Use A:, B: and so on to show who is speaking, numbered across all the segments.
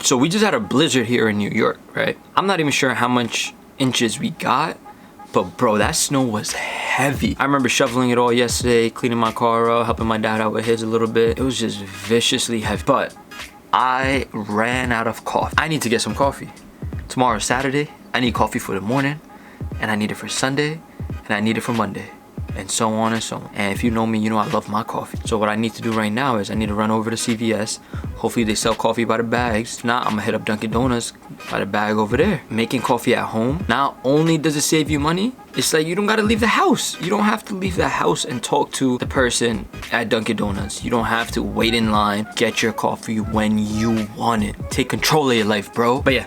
A: So we just had a blizzard here in New York, right? I'm not even sure how much inches we got, but bro, that snow was heavy. I remember shoveling it all yesterday, cleaning my car up, helping my dad out with his a little bit. It was just viciously heavy, but I ran out of coffee. I need to get some coffee. Tomorrow's Saturday. I need coffee for the morning, and I need it for Sunday, and I need it for Monday, and so on and so on. And if you know me, you know I love my coffee. So what I need to do right now is I need to run over to CVS. Hopefully they sell coffee by the bags. If not, I'm gonna hit up Dunkin' Donuts by the bag over there. Making coffee at home, not only does it save you money, it's like you don't gotta leave the house. You don't have to leave the house and talk to the person at Dunkin' Donuts. You don't have to wait in line, get your coffee when you want it. Take control of your life, bro. But yeah,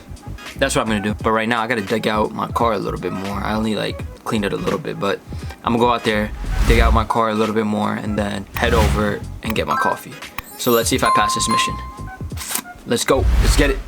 A: that's what I'm gonna do. But right now I gotta dig out my car a little bit more. I only like cleaned it a little bit, but I'm gonna go out there, dig out my car a little bit more, and then head over and get my coffee. So let's see if I pass this mission. Let's go, let's get it.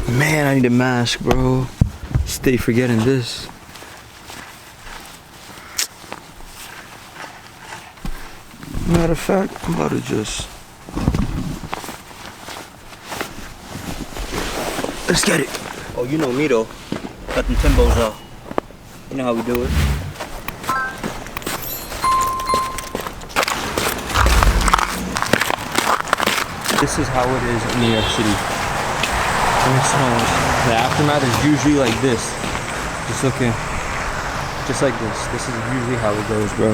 A: Man, I need a mask, bro. Stay forgetting this. Matter of fact, I'm about to just... Let's get it.
B: Oh, you know me though. Cut them Timbos off. You know how we do it.
A: This is how it is in New York City. When it snows, the aftermath is usually like this. Just looking, just like this. This is usually how it goes, bro.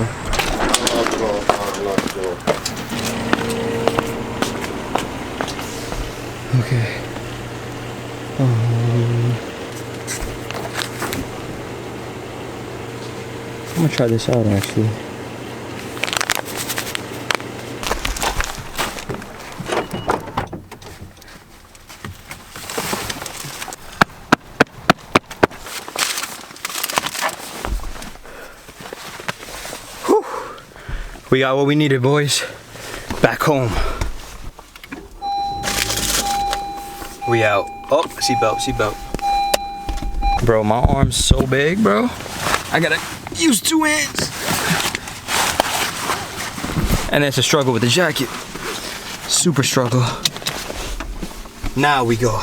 A: Okay. I'm gonna try this out actually. We got what we needed, boys. Back home. We out. Oh, seatbelt, seatbelt. Bro, my arm's so big, bro. I gotta use 2 hands. And it's a struggle with the jacket. Super struggle. Now we go.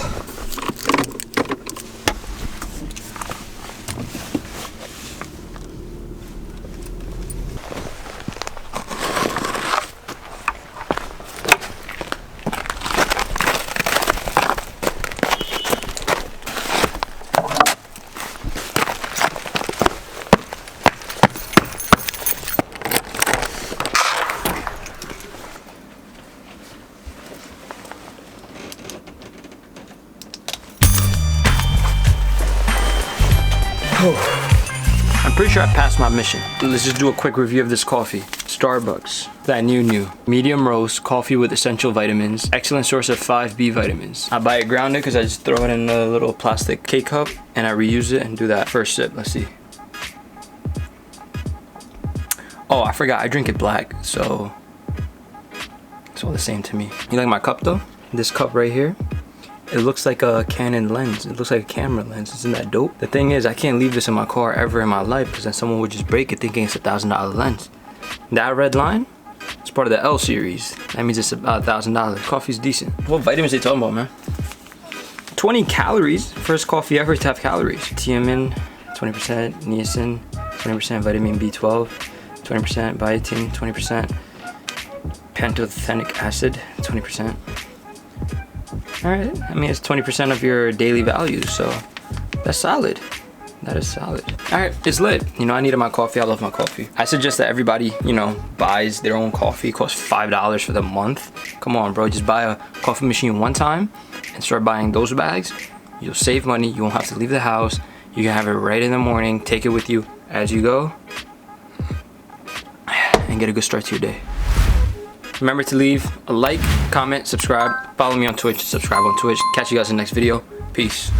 A: I'm pretty sure I passed my mission. Let's just do a quick review of this coffee. Starbucks, that new. Medium roast, coffee with essential vitamins. Excellent source of 5B vitamins. I buy it grounded because I just throw it in a little plastic K-cup and I reuse it and do that first sip. Let's see. Oh, I forgot, I drink it black, so it's all the same to me. You like my cup though? This cup right here, it looks like a Canon lens. It looks like a camera lens. Isn't that dope? The thing is, I can't leave this in my car ever in my life because then someone would just break it thinking it's a $1,000 lens. That red line, it's part of the L series. That means it's about $1,000. Coffee's decent. What vitamins they talking about, man? 20 calories. First coffee ever to have calories. Thiamine, 20%. Niacin, 20%. Vitamin B12, 20%. Biotin, 20%. Pantothenic acid, 20%. Alright, I mean it's 20% of your daily values, so that's solid. That is solid. Alright, it's lit. You know, I needed my coffee. I love my coffee. I suggest that everybody, you know, buys their own coffee. It costs $5 for the month. Come on, bro. Just buy a coffee machine one time and start buying those bags. You'll save money. You won't have to leave the house. You can have it right in the morning. Take it with you as you go and get a good start to your day. Remember to leave a like, comment, subscribe, follow me on Twitch, subscribe on Twitch. Catch you guys in the next video. Peace.